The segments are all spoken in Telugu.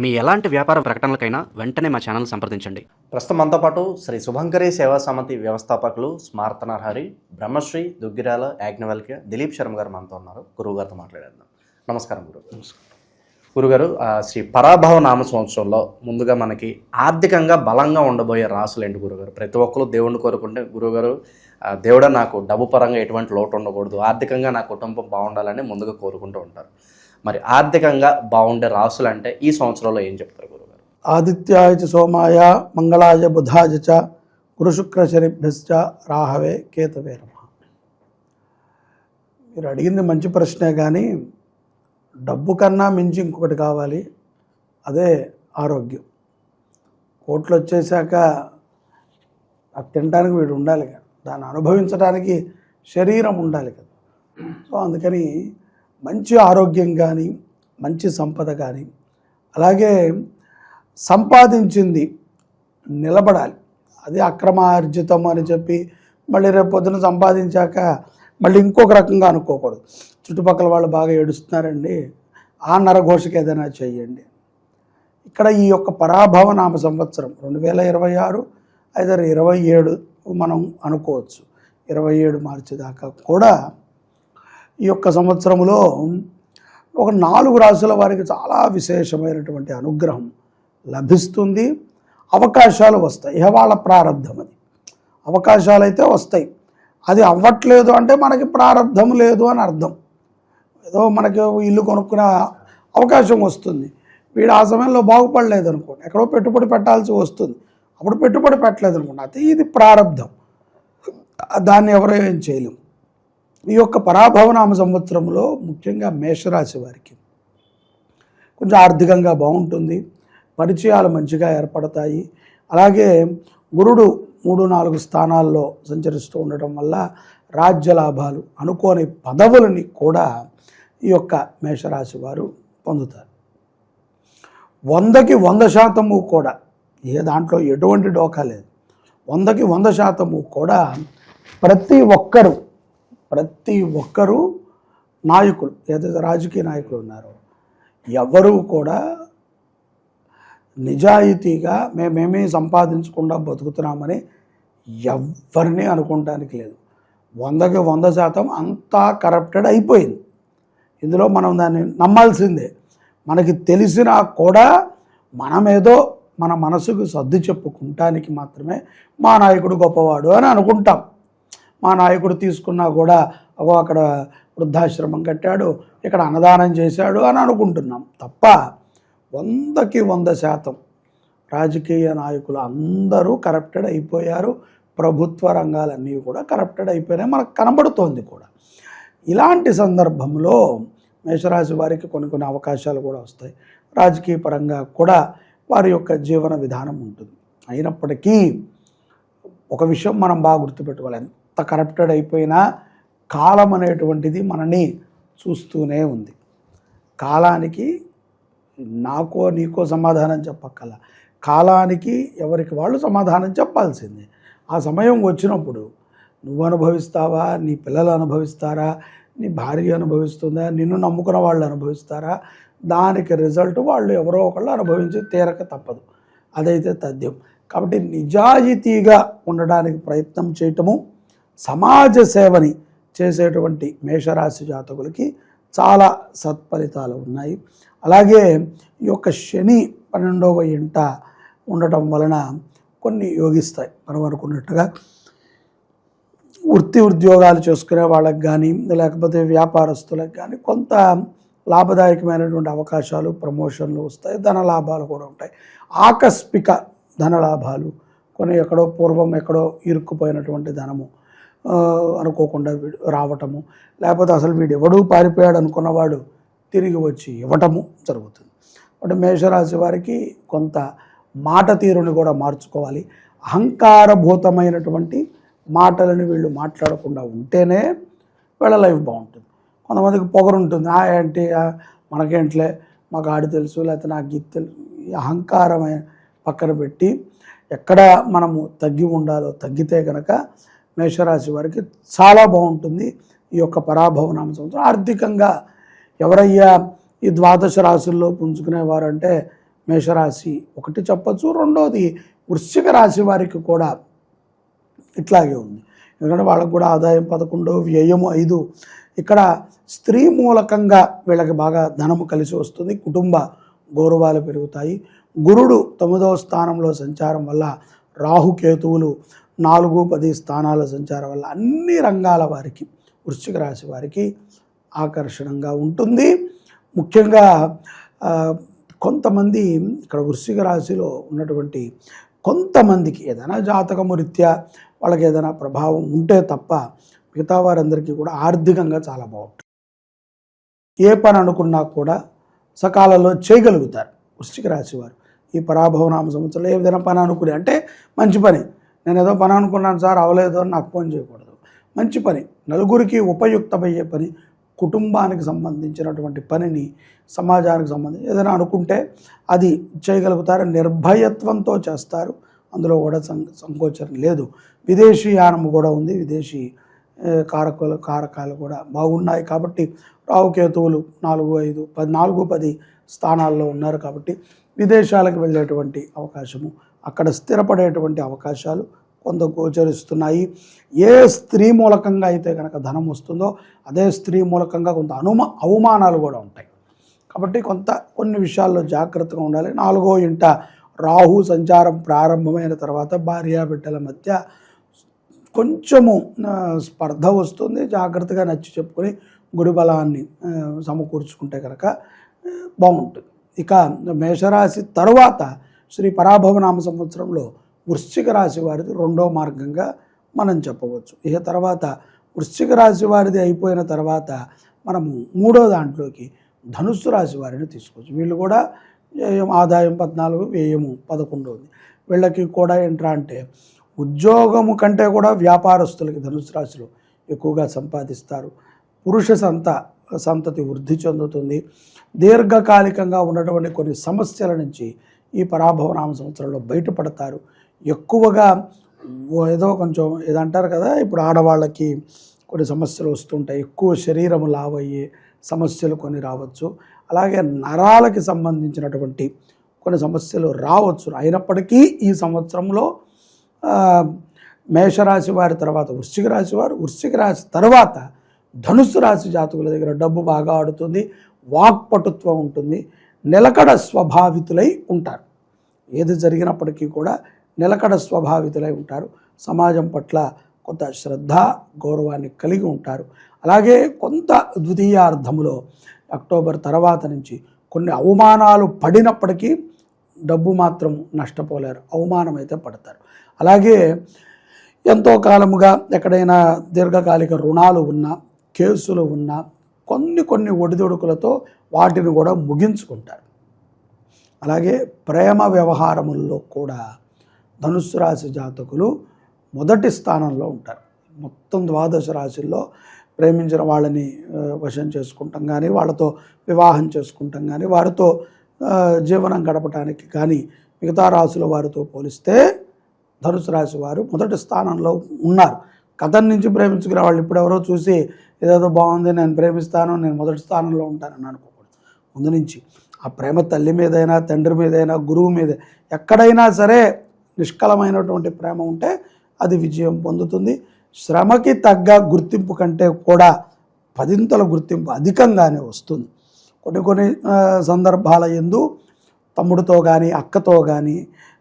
మీ ఎలాంటి వ్యాపార ప్రకటనలకైనా వెంటనే మా ఛానల్ సంప్రదించండి. ప్రస్తుతం మనతో పాటు శ్రీ శుభంకరి సేవా సమితి వ్యవస్థాపకులు స్మార్తనర్హరి బ్రహ్మశ్రీ దుగ్గిరాల యాజ్ఞవల్క్య దిలీప్ శర్మ గారు మనతో ఉన్నారు. గురువు గారితో మాట్లాడేద్దాం. నమస్కారం గురుగారు. శ్రీ పరాభవ నామ సంవత్సరంలో ముందుగా మనకి ఆర్థికంగా బలంగా ఉండబోయే రాసులు ఏంటి గురుగారు? ప్రతి ఒక్కరు దేవుణ్ణి కోరుకుంటే గురుగారు దేవుడా నాకు డబ్బు పరంగా ఎటువంటి లోటు ఉండకూడదు, ఆర్థికంగా నా కుటుంబం బాగుండాలని ముందుగా కోరుకుంటూ ఉంటారు. మరి ఆర్థికంగా బాగుండే రాసులు అంటే ఈ సంవత్సరంలో ఏం చెప్తారు గురుగారు? ఆదిత్యాయ చ సోమాయ మంగళాయ బుధాయ చ గురుశుక్ర శనిభ్యశ్చ రాహవే కేతవే నమః. మీరు అడిగింది మంచి ప్రశ్నే, కానీ డబ్బు కన్నా మించి ఇంకొకటి కావాలి, అదే ఆరోగ్యం. కోట్లు వచ్చేసాక అది తినడానికి వీడు ఉండాలి కదా, దాన్ని అనుభవించడానికి శరీరం ఉండాలి కదా. సో అందుకని మంచి ఆరోగ్యం కానీ మంచి సంపద కానీ, అలాగే సంపాదించింది నిలబడాలి. అది అక్రమార్జితం అని చెప్పి మళ్ళీ రేపు పొద్దున సంపాదించాక మళ్ళీ ఇంకొక రకంగా అనుకోకూడదు. చుట్టుపక్కల వాళ్ళు బాగా ఏడుస్తున్నారండి, ఆ నరఘోషకి ఏదైనా చెయ్యండి. ఇక్కడ ఈ యొక్క పరాభవ నామ సంవత్సరం 2026 అయితే 27 మనం అనుకోవచ్చు. 27 మార్చి దాకా కూడా ఈ యొక్క సంవత్సరంలో ఒక 4 రాశుల వారికి చాలా విశేషమైనటువంటి అనుగ్రహం లభిస్తుంది. అవకాశాలు వస్తాయి. ఇహ వాళ్ళ ప్రారంధం, అది అవకాశాలు అయితే వస్తాయి. అది అవ్వట్లేదు అంటే మనకి ప్రారంధం లేదు అని అర్థం. ఏదో మనకి ఇల్లు కొనుక్కునే అవకాశం వస్తుంది, వీడు ఆ సమయంలో బాగుపడలేదు అనుకోండి, ఎక్కడో పెట్టుబడి పెట్టాల్సి వస్తుంది, అప్పుడు పెట్టుబడి పెట్టలేదు అనుకోండి, అయితే ఇది ప్రారంధం, దాన్ని ఎవరో ఏం చేయలేం. ఈ యొక్క పరాభవనామ సంవత్సరంలో ముఖ్యంగా మేషరాశి వారికి కొంచెం ఆర్థికంగా బాగుంటుంది, పరిచయాలు మంచిగా ఏర్పడతాయి. అలాగే గురుడు 3-4 స్థానాల్లో సంచరిస్తూ ఉండటం వల్ల రాజ్య లాభాలు, అనుకోని పదవులని కూడా ఈ యొక్క మేషరాశి వారు పొందుతారు. 100కి 100% కూడా, ఏ దాంట్లో ఎటువంటి డోకా లేదు, 100కి 100% కూడా ప్రతి ఒక్కరూ నాయకులు, ఏదైతే రాజకీయ నాయకులు ఉన్నారో ఎవరూ కూడా నిజాయితీగా మేమేమీ సంపాదించకుండా బతుకుతున్నామని ఎవరిని అనుకోవడానికి లేదు. 100కి 100% అంతా కరప్టెడ్ అయిపోయింది. ఇందులో మనం దాన్ని నమ్మాల్సిందే. మనకి తెలిసినా కూడా మనమేదో మన మనసుకు సర్ది చెప్పుకుంటానికి మాత్రమే మా నాయకుడు గొప్పవాడు అని అనుకుంటాం. మా నాయకుడు తీసుకున్నా కూడా అక్కడ వృద్ధాశ్రమం కట్టాడు, ఇక్కడ అన్నదానం చేశాడు అని అనుకుంటున్నాం తప్ప 100కి 100% రాజకీయ నాయకులు అందరూ కరప్టెడ్ అయిపోయారు. ప్రభుత్వ రంగాలన్నీ కూడా కరప్టెడ్ అయిపోయినాయి, మనకు కనబడుతోంది కూడా. ఇలాంటి సందర్భంలో మేషరాశి వారికి కొన్ని అవకాశాలు కూడా వస్తాయి. రాజకీయ పరంగా కూడా వారి యొక్క జీవన విధానం ఉంటుంది. అయినప్పటికీ ఒక విషయం మనం బాగా గుర్తుపెట్టుకోవాలి, ఎంత కరప్టెడ్ అయిపోయినా కాలం అనేటువంటిది మనని చూస్తూనే ఉంది. కాలానికి నాకో నీకో సమాధానం చెప్పక్కల, కాలానికి ఎవరికి వాళ్ళు సమాధానం చెప్పాల్సిందే. ఆ సమయం వచ్చినప్పుడు నువ్వు అనుభవిస్తావా, నీ పిల్లలు అనుభవిస్తారా, నీ భార్య అనుభవిస్తుందా, నిన్ను నమ్ముకున్న వాళ్ళు అనుభవిస్తారా, దానికి రిజల్ట్ వాళ్ళు ఎవరో ఒకళ్ళు అనుభవించి తీరక తప్పదు. అదైతే తథ్యం. కాబట్టి నిజాయితీగా ఉండడానికి ప్రయత్నం చేయటము, సమాజ సేవని చేసేటువంటి మేషరాశి జాతకులకి చాలా సత్ఫలితాలు ఉన్నాయి. అలాగే ఈ యొక్క శని 12వ ఇంట ఉండటం వలన కొన్ని యోగిస్తాయి. మనం అనుకున్నట్టుగా ఉద్యోగాలు చేసుకునే వాళ్ళకి కానీ, లేకపోతే వ్యాపారస్తులకు కానీ కొంత లాభదాయకమైనటువంటి అవకాశాలు, ప్రమోషన్లు వస్తాయి, ధనలాభాలు కూడా ఉంటాయి. ఆకస్మిక ధనలాభాలు, కొన్ని పూర్వం ఎక్కడో ఇరుక్కుపోయినటువంటి ధనము అనుకోకుండా రావటము, లేకపోతే అసలు వీడు ఎవడూ పారిపోయాడు అనుకున్నవాడు తిరిగి వచ్చి ఇవ్వటము జరుగుతుంది. అంటే మేషరాశి వారికి కొంత మాట తీరుని కూడా మార్చుకోవాలి. అహంకారభూతమైనటువంటి మాటలను వీళ్ళు మాట్లాడకుండా ఉంటేనే వీళ్ళ లైఫ్ బాగుంటుంది. కొంతమందికి పొగరు ఉంటుంది, ఏంటి మనకేంట్లే, మాకు ఆడి తెలుసు, లేకపోతే నాకు ఇది తెలుసు. ఈ అహంకారమైన పక్కన పెట్టి ఎక్కడ మనము తగ్గి ఉండాలో తగ్గితే కనుక మేషరాశి వారికి చాలా బాగుంటుంది ఈ యొక్క పరాభవనామ సంవత్సరం. ఆర్థికంగా ఎవరయ్యా ఈ 12 రాశుల్లో పుంజుకునేవారంటే మేషరాశి ఒకటి చెప్పచ్చు. రెండోది వృశ్చిక రాశి వారికి కూడా ఇట్లాగే ఉంది. ఎందుకంటే వాళ్ళకు కూడా ఆదాయం 11, వ్యయము 5. ఇక్కడ స్త్రీ మూలకంగా వీళ్ళకి బాగా ధనము కలిసి వస్తుంది. కుటుంబ గౌరవాలు పెరుగుతాయి. గురుడు 9వ స్థానంలో సంచారం వల్ల, రాహుకేతువులు 4, 10 స్థానాల సంచారం వల్ల అన్ని రంగాల వారికి, వృశ్చిక రాశి వారికి ఆకర్షణంగా ఉంటుంది. ముఖ్యంగా కొంతమంది ఇక్కడ వృశ్చిక రాశిలో ఉన్నటువంటి కొంతమందికి ఏదైనా జాతకము రీత్యా వాళ్ళకి ఏదైనా ప్రభావం ఉంటే తప్ప మిగతా వారందరికీ కూడా ఆర్థికంగా చాలా బాగుంటుంది. ఏ పని అనుకున్నా కూడా సకాలంలో చేయగలుగుతారు వృశ్చిక రాశి వారు. ఈ పరాభవనామ సంవత్సరంలో ఏదైనా పని అనుకుని, అంటే మంచి పని, నేను ఏదో పని అనుకున్నాను సార్ అవలేదు అని నాకు ఫోన్ చేయకూడదు. మంచి పని, నలుగురికి ఉపయుక్తమయ్యే పని, కుటుంబానికి సంబంధించినటువంటి పనిని, సమాజానికి సంబంధించి ఏదైనా అనుకుంటే అది చేయగలుగుతారు. నిర్భయత్వంతో చేస్తారు. అందులో కూడా సంకోచం లేదు. విదేశీయానం కూడా ఉంది. విదేశీ కారకాలు కూడా బాగున్నాయి. కాబట్టి రాహుకేతువులు 4, 5, 4, 10 స్థానాల్లో ఉన్నారు. కాబట్టి విదేశాలకు వెళ్ళేటువంటి అవకాశము, అక్కడ స్థిరపడేటువంటి అవకాశాలు కొంత గోచరిస్తున్నాయి. ఏ స్త్రీ మూలకంగా అయితే కనుక ధనం వస్తుందో అదే స్త్రీ మూలకంగా కొంత అవమానాలు కూడా ఉంటాయి. కాబట్టి కొన్ని విషయాల్లో జాగ్రత్తగా ఉండాలి. 4వ ఇంట రాహు సంచారం ప్రారంభమైన తర్వాత భార్యాబిడ్డల మధ్య కొంచెము స్పర్ధ వస్తుంది. జాగ్రత్తగా నచ్చి చెప్పుకొని గుడి బలాన్ని సమకూర్చుకుంటే కనుక బాగుంటుంది. ఇక మేషరాశి తరువాత శ్రీ పరాభవనామ సంవత్సరంలో వృశ్చిక రాశి వారిది 2వ మార్గంగా మనం చెప్పవచ్చు. ఇక తర్వాత వృశ్చిక రాశి వారిది అయిపోయిన తర్వాత మనము 3వ దాంట్లోకి ధనుస్సు రాశి వారిని తీసుకోవచ్చు. వీళ్ళు కూడా ఆదాయం 14, వ్యయము 11 ఉంది. వీళ్ళకి కూడా ఏంట్రా అంటే ఉద్యోగము కంటే కూడా వ్యాపారస్తులకి ధనుస్సు రాశిలో ఎక్కువగా సంపాదిస్తారు. పురుష సంతతి వృద్ధి చెందుతుంది. దీర్ఘకాలికంగా ఉన్నటువంటి కొన్ని సమస్యల నుంచి ఈ పరాభవనామ సంవత్సరంలో బయటపడతారు. ఎక్కువగా ఏదో కొంచెం ఏదంటారు కదా, ఇప్పుడు ఆడవాళ్ళకి కొన్ని సమస్యలు వస్తుంటాయి. ఎక్కువ శరీరం లావయ్యే సమస్యలు కొన్ని రావచ్చు. అలాగే నరాలకి సంబంధించినటువంటి కొన్ని సమస్యలు రావచ్చు. అయినప్పటికీ ఈ సంవత్సరంలో మేషరాశి వారి తర్వాత వృశ్చిక రాశి వారు, వృశ్చిక రాశి తర్వాత ధనుస్సు రాశి జాతకుల దగ్గర డబ్బు బాగా ఆడుతుంది. వాక్పటుత్వం ఉంటుంది. నిలకడ స్వభావితులై ఉంటారు. ఏది జరిగినప్పటికీ కూడా నిలకడ స్వభావితులై ఉంటారు. సమాజం పట్ల కొంత శ్రద్ధ, గౌరవాన్ని కలిగి ఉంటారు. అలాగే కొంత ద్వితీయార్థములో అక్టోబర్ తర్వాత నుంచి కొన్ని అవమానాలు పడినప్పటికీ డబ్బు మాత్రం నష్టపోలేరు. అవమానం అయితే పడతారు. అలాగే ఎంతో కాలముగా ఎక్కడైనా దీర్ఘకాలిక రుణాలు ఉన్నా, కేసులు ఉన్నా కొన్ని ఒడిదొడుకులతో వాటిని కూడా ముగించుకుంటారు. అలాగే ప్రేమ వ్యవహారముల్లో కూడా ధనుస్సు రాశి జాతకులు మొదటి స్థానంలో ఉంటారు. మొత్తం 12 రాశుల్లో ప్రేమించిన వాళ్ళని వశం చేసుకుంటాం కానీ, వాళ్ళతో వివాహం చేసుకుంటాం కానీ, వారితో జీవనం గడపడానికి కానీ మిగతా రాశుల వారితో పోలిస్తే ధనుసు రాశి వారు మొదటి స్థానంలో ఉన్నారు. గతం నుంచి ప్రేమించుకునే వాళ్ళు ఇప్పుడు ఎవరో చూసి ఏదేదో బాగుంది, నేను ప్రేమిస్తాను, నేను మొదటి స్థానంలో ఉంటానని అనుకోకూడదు. ముందు నుంచి ఆ ప్రేమ తల్లి మీదైనా, తండ్రి మీదైనా, గురువు మీద ఎక్కడైనా సరే నిష్కలమైనటువంటి ప్రేమ ఉంటే అది విజయం పొందుతుంది. శ్రమకి తగ్గ గుర్తింపు కంటే కూడా 10ంతల గుర్తింపు అధికంగానే వస్తుంది. కొన్ని సందర్భాల యందు తమ్ముడితో కానీ, అక్కతో కానీ,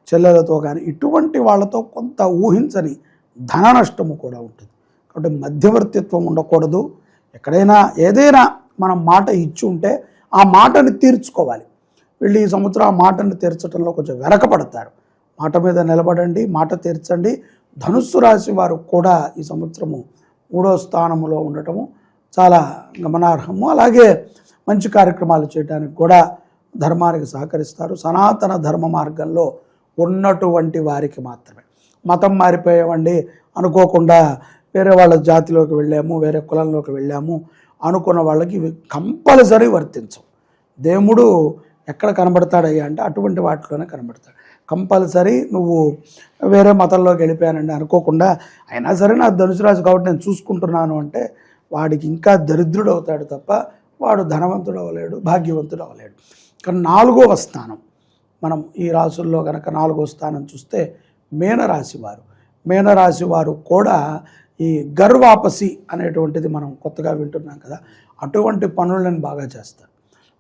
చెల్లెలతో కానీ ఇటువంటి వాళ్ళతో కొంత ఊహించని ధన నష్టము కూడా ఉంటుంది. కాబట్టి మధ్యవర్తిత్వం ఉండకూడదు. ఎక్కడైనా ఏదైనా మనం మాట ఇచ్చి ఉంటే ఆ మాటని తీర్చుకోవాలి. వీళ్ళు ఈ సంవత్సరం ఆ మాటను తీర్చడంలో కొంచెం వెనకపడతారు. మాట మీద నిలబడండి, మాట తీర్చండి. ధనుస్సు రాశి వారు కూడా ఈ సంవత్సరము 3వ స్థానంలో ఉండటము చాలా గమనార్హము. అలాగే మంచి కార్యక్రమాలు చేయడానికి కూడా ధర్మానికి సహకరిస్తారు. సనాతన ధర్మ మార్గంలో ఉన్నటువంటి వారికి మాత్రమే. మతం మారిపోయామండి అనుకోకుండా వేరే వాళ్ళ జాతిలోకి వెళ్ళాము, వేరే కులంలోకి వెళ్ళాము అనుకున్న వాళ్ళకి ఇవి కంపల్సరీ వర్తించవు. దేవుడు ఎక్కడ కనబడతాడయ్యా అంటే అటువంటి వాటిలోనే కనబడతాడు. కంపల్సరీ నువ్వు వేరే మతంలోకి వెళ్ళిపోయానండి అనుకోకుండా, అయినా సరే నా ధనుసు రాశి కాబట్టి నేను చూసుకుంటున్నాను అంటే వాడికి ఇంకా దరిద్రుడు అవుతాడు తప్ప వాడు ధనవంతుడు అవ్వలేడు, భాగ్యవంతుడు అవ్వలేడు. కానీ 4వ స్థానం మనం ఈ రాసుల్లో కనుక 4వ స్థానం చూస్తే మీనరాశి వారు. మీనరాశి వారు కూడా ఈ గర్వాపసి అనేటువంటిది మనం కొత్తగా వింటున్నాం కదా, అటువంటి పనులను బాగా చేస్తారు.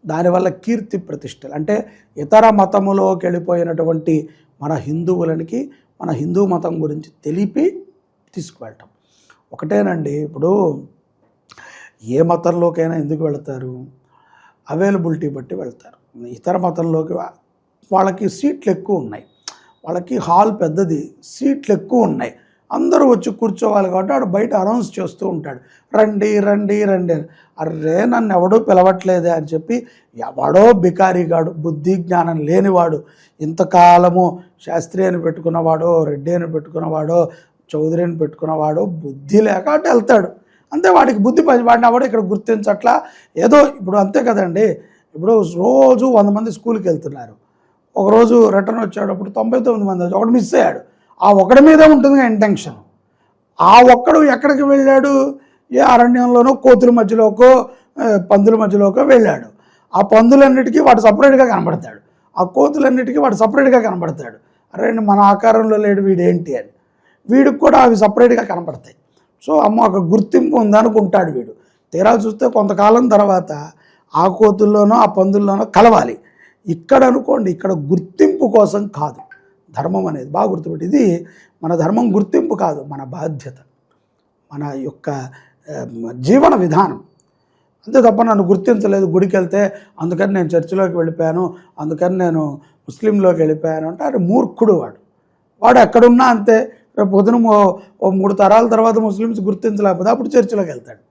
దానివల్ల కీర్తి ప్రతిష్టలు, అంటే ఇతర మతములోకి వెళ్ళిపోయినటువంటి మన హిందువులకి మన హిందూ మతం గురించి తెలిపి తీసుకువెళ్ళటం ఒకటేనండి. ఇప్పుడు ఏ మతంలోకైనా ఎందుకు వెళ్తారు? అవైలబిలిటీ బట్టి వెళ్తారు. ఇతర మతంలోకి వాళ్ళకి సీట్లు ఎక్కువ ఉన్నాయి, వాళ్ళకి హాల్ పెద్దది, సీట్లు ఎక్కువ ఉన్నాయి, అందరూ వచ్చి కూర్చోవాలి కాబట్టి వాడు బయట అనౌన్స్ చేస్తూ ఉంటాడు, రండి రండి రండి అని. అర్రే నన్ను ఎవడూ పిలవట్లేదే అని చెప్పి ఎవడో బికారిగాడు, బుద్ధి జ్ఞానం లేనివాడు, ఇంతకాలము శాస్త్రి అని పెట్టుకున్నవాడో, రెడ్డి అని పెట్టుకున్నవాడో, చౌదరి అని పెట్టుకున్నవాడో బుద్ధి లేక అటు వెళ్తాడు. అంతే, వాడికి బుద్ధి వాడిని ఎవడో ఇక్కడ గుర్తించట్లా, ఏదో ఇప్పుడు అంతే కదండి. ఇప్పుడు రోజు 100 మంది స్కూల్కి వెళ్తున్నారు, ఒకరోజు రిటర్న్ వచ్చేటప్పుడు 99 మంది వచ్చి ఒకడు మిస్ అయ్యాడు. ఆ ఒకడి మీదే ఉంటుంది ఇంటెన్షన్. ఆ ఒక్కడు ఎక్కడికి వెళ్ళాడు? ఏ అరణ్యంలోనో కోతుల మధ్యలోకో పందుల మధ్యలోకో వెళ్ళాడు. ఆ పందులన్నిటికీ వాడు సపరేట్గా కనబడతాడు, ఆ కోతులన్నిటికీ వాడు సపరేట్గా కనబడతాడు. అరే మన ఆకారంలో లేడు వీడేంటి అని, వీడికి కూడా అవి సపరేట్గా కనబడతాయి. సో అమ్మ ఒక గుర్తింపు ఉందనుకుంటాడు వీడు. తీరా చూస్తే కొంతకాలం తర్వాత ఆ కోతుల్లోనో ఆ పందుల్లోనో కలవాలి. ఇక్కడ అనుకోండి, ఇక్కడ గుర్తింపు కోసం కాదు ధర్మం అనేది, బాగా గుర్తుపెట్టి. ఇది మన ధర్మం గుర్తింపు కాదు, మన బాధ్యత, మన యొక్క జీవన విధానం. అంతే తప్ప నన్ను గుర్తించలేదు గుడికి వెళ్తే అందుకని నేను చర్చిలోకి వెళ్ళిపోయాను, అందుకని నేను ముస్లింలోకి వెళ్ళిపోయాను అంటే అది మూర్ఖుడు. వాడు ఎక్కడున్నా అంతే. రేపు పొద్దున ఓ 3 తరాల తర్వాత ముస్లిమ్స్ గుర్తించలేకపోతే అప్పుడు చర్చిలోకి వెళ్తాడు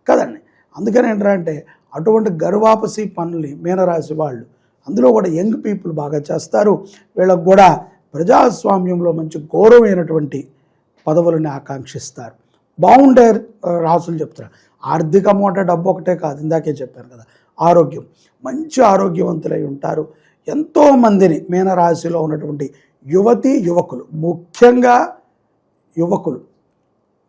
కదండి. అందుకని ఏంటంటే అటువంటి గర్వాపసి పనులు మీనరాశి వాళ్ళు, అందులో కూడా యంగ్ పీపుల్ బాగా చేస్తారు. వీళ్ళకు కూడా ప్రజాస్వామ్యంలో మంచి గౌరవమైనటువంటి పదవులని ఆకాంక్షిస్తారు. బాగుండే రాసులు చెప్తారు. ఆర్థికము అంటే డబ్బు ఒకటే కాదు, ఇందాకే చెప్పాను కదా, ఆరోగ్యం, మంచి ఆరోగ్యవంతులై ఉంటారు. ఎంతోమందిని మీనరాశిలో ఉన్నటువంటి యువతీ యువకులు,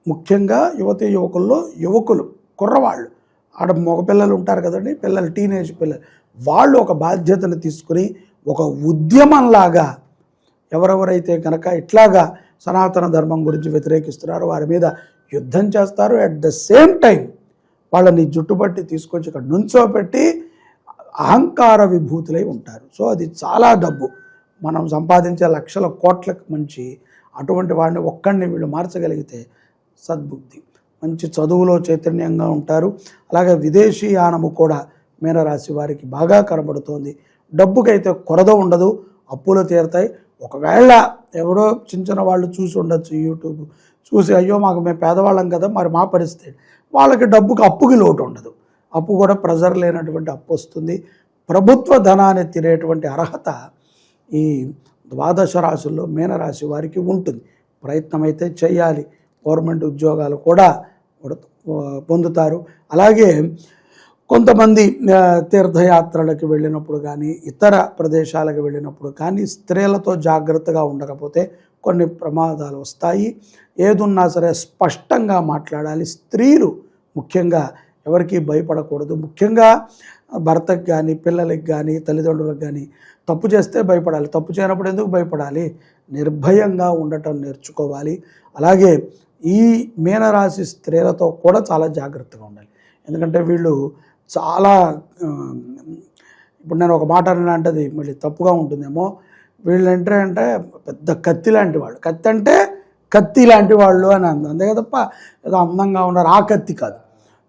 ముఖ్యంగా యువతీ యువకుల్లో యువకులు, కుర్రవాళ్ళు, ఆడ మగపిల్లలు ఉంటారు కదండి, పిల్లలు, టీనేజ్ పిల్లలు, వాళ్ళు ఒక బాధ్యతను తీసుకుని ఒక ఉద్యమంలాగా ఎవరెవరైతే కనుక ఇట్లాగా సనాతన ధర్మం గురించి వ్యతిరేకిస్తున్నారో వారి మీద యుద్ధం చేస్తారు. అట్ ద సేమ్ టైం వాళ్ళని జుట్టుపట్టి తీసుకొచ్చి ఇక్కడ నుంచోపెట్టి అహంకార విభూతులై ఉంటారు. సో అది చాలా డబ్బు, మనం సంపాదించే లక్షల కోట్లకు మంచి అటువంటి వాడిని ఒక్కడిని వీళ్ళు మార్చగలిగితే సద్బుద్ధి, మంచి చదువులో చైతన్యంగా ఉంటారు. అలాగే విదేశీయానము కూడా మీనరాశి వారికి బాగా కనబడుతోంది. డబ్బుకైతే కొరద ఉండదు, అప్పులు తీరుతాయి. ఒకవేళ ఎవరో చిన్న వాళ్ళు చూసి ఉండొచ్చు, యూట్యూబ్ చూసి అయ్యో మేము పేదవాళ్ళం కదా మరి మా పరిస్థితి, వాళ్ళకి డబ్బుకి అప్పుకి లోటు ఉండదు. అప్పు కూడా ప్రెజర్ లేనటువంటి అప్పు వస్తుంది. ప్రభుత్వ ధనాన్ని తినేటువంటి అర్హత ఈ 12 రాశుల్లో మీనరాశి వారికి ఉంటుంది. ప్రయత్నం అయితే చేయాలి, గవర్నమెంట్ ఉద్యోగాలు కూడా పొందుతారు. అలాగే కొంతమంది తీర్థయాత్రలకు వెళ్ళినప్పుడు కానీ ఇతర ప్రదేశాలకు వెళ్ళినప్పుడు కానీ స్త్రీలతో జాగ్రత్తగా ఉండకపోతే కొన్ని ప్రమాదాలు వస్తాయి. ఏదున్నా సరే స్పష్టంగా మాట్లాడాలి. స్త్రీలు ముఖ్యంగా ఎవరికి భయపడకూడదు. ముఖ్యంగా భర్తకు కానీ పిల్లలకి కానీ తల్లిదండ్రులకు కానీ తప్పు చేస్తే భయపడాలి, తప్పు చేయనప్పుడు ఎందుకు భయపడాలి? నిర్భయంగా ఉండటం నేర్చుకోవాలి. అలాగే ఈ మీనరాశి స్త్రీలతో కూడా చాలా జాగ్రత్తగా ఉండాలి. ఎందుకంటే వీళ్ళు చాలా, ఇప్పుడు నేను ఒక మాట అంటే అది మళ్ళీ తప్పుగా ఉంటుందేమో, వీళ్ళు అంటే పెద్ద కత్తి లాంటి వాళ్ళు. కత్తి అంటే కత్తి లాంటి వాళ్ళు అని అంతే తప్ప ఏదో అందంగా ఉన్నారు ఆ కత్తి కాదు.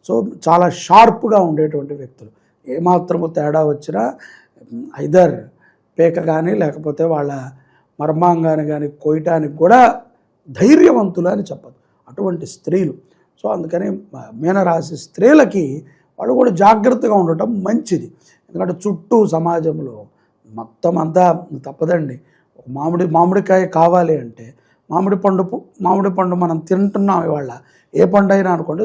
సో చాలా షార్ప్గా ఉండేటువంటి వ్యక్తులు. ఏమాత్రము తేడా వచ్చినా ఐదర్ పేక కానీ లేకపోతే వాళ్ళ మర్మాంగాన్ని కానీ కోయటానికి కూడా ధైర్యవంతులు అని చెప్పదు అటువంటి స్త్రీలు. సో అందుకని మీనరాశి స్త్రీలకి వాళ్ళు కూడా జాగ్రత్తగా ఉండటం మంచిది. ఎందుకంటే చుట్టూ సమాజంలో మొత్తం అంతా తప్పదండి. ఒక మామిడికాయ కావాలి అంటే మామిడి పండు మనం తింటున్నాం ఇవాళ, ఏ పండు అయినా అనుకోండి,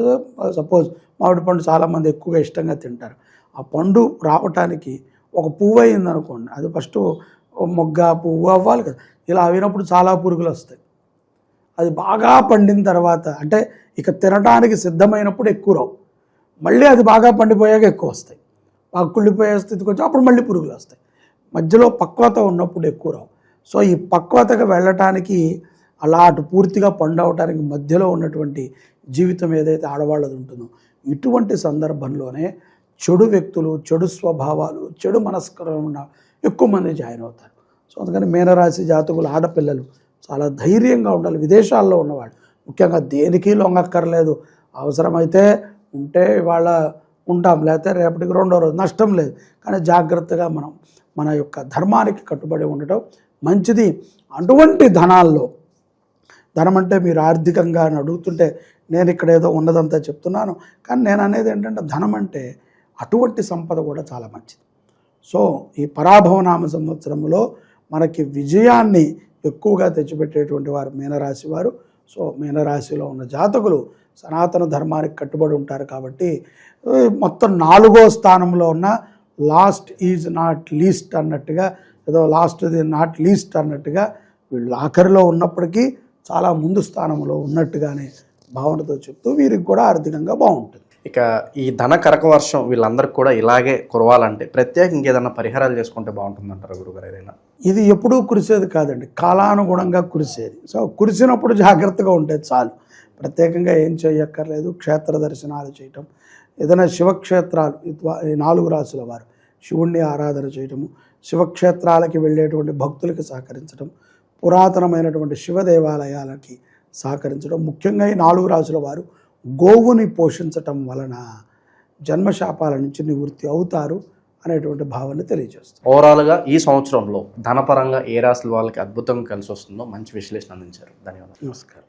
సపోజ్ మామిడి పండు చాలామంది ఎక్కువగా ఇష్టంగా తింటారు. ఆ పండు రావటానికి ఒక పువ్వు అయింది అనుకోండి, అది ఫస్ట్ మొగ్గ పువ్వు అవ్వాలి కదా, ఇలా అయినప్పుడు చాలా పురుగులు వస్తాయి. అది బాగా పండిన తర్వాత అంటే ఇక తినడానికి సిద్ధమైనప్పుడు ఎక్కువ రావు, మళ్ళీ అది బాగా పండిపోయాక ఎక్కువ వస్తాయి. బాగా కుళ్ళిపోయే స్థితికి వచ్చి అప్పుడు మళ్ళీ పురుగులు వస్తాయి. మధ్యలో పక్వత ఉన్నప్పుడు ఎక్కువ రావు. సో ఈ పక్వతగా వెళ్ళటానికి అలా అటు పూర్తిగా పండవటానికి మధ్యలో ఉన్నటువంటి జీవితం ఏదైతే ఆడవాళ్ళది ఉంటుందో ఇటువంటి సందర్భంలోనే చెడు వ్యక్తులు, చెడు స్వభావాలు, చెడు మనస్కరం ఉన్న ఎక్కువ మంది జాయిన్ అవుతారు. సో అందుకని మీనరాశి జాతకులు ఆడపిల్లలు చాలా ధైర్యంగా ఉండాలి. విదేశాల్లో ఉన్నవాడు ముఖ్యంగా దేనికి లొంగక్కర్లేదు. అవసరమైతే ఉంటే ఇవాళ ఉంటాం, లేకపోతే రేపటికి రెండో రోజు నష్టం లేదు. కానీ జాగ్రత్తగా మనం మన యొక్క ధర్మానికి కట్టుబడి ఉండటం మంచిది. అటువంటి ధనాల్లో, ధనం అంటే మీరు ఆర్థికంగా అని అడుగుతుంటే నేను ఇక్కడ ఏదో ఉన్నదంతా చెప్తున్నాను, కానీ నేను అనేది ఏంటంటే ధనం అంటే అటువంటి సంపద కూడా చాలా మంచిది. సో ఈ పరాభవనామ సంవత్సరంలో మనకి విజయాన్ని ఎక్కువగా తెచ్చిపెట్టేటువంటి వారు మీనరాశి వారు. సో మీనరాశిలో ఉన్న జాతకులు సనాతన ధర్మానికి కట్టుబడి ఉంటారు కాబట్టి మొత్తం 4వ స్థానంలో ఉన్న లాస్ట్ ఈజ్ నాట్ లీస్ట్ అన్నట్టుగా, ఏదో లాస్ట్ ఇది నాట్ లీస్ట్ అన్నట్టుగా వీళ్ళు ఆఖరిలో ఉన్నప్పటికీ చాలా ముందు స్థానంలో ఉన్నట్టుగానే భావనతో చెప్తూ వీరికి కూడా ఆర్థికంగా బాగుంటుంది. ఇక ఈ ధన కరక వర్షం వీళ్ళందరికీ కూడా ఇలాగే కురవాలంటే ప్రత్యేకంగా ఏదైనా పరిహారాలు చేసుకుంటే బాగుంటుందంటారు గురుగారు? ఏదైనా ఇది ఎప్పుడూ కురిసేది కాదండి, కాలానుగుణంగా కురిసేది. సో కురిసినప్పుడు జాగ్రత్తగా ఉంటే చాలు. ప్రత్యేకంగా ఏం చేయక్కర్లేదు. క్షేత్ర దర్శనాలు చేయటం, ఏదైనా శివక్షేత్రాలు, ఈ 4 రాసుల వారు శివుణ్ణి ఆరాధన చేయటము, శివక్షేత్రాలకి వెళ్ళేటువంటి భక్తులకి సహకరించడం, పురాతనమైనటువంటి శివ దేవాలయాలకి సహకరించడం, ముఖ్యంగా ఈ 4 రాసుల వారు గోవుని పోషించటం వలన జన్మశాపాల నుంచి నివృత్తి అవుతారు అనేటువంటి భావాన్ని తెలియజేస్తారు. ఓవరాల్గా ఈ సంవత్సరంలో ధనపరంగా ఏ రాశుల వాళ్ళకి అద్భుతంగా కలిసి వస్తుందో మంచి విశ్లేషణ అందించారు. ధన్యవాదాలు. నమస్కారం.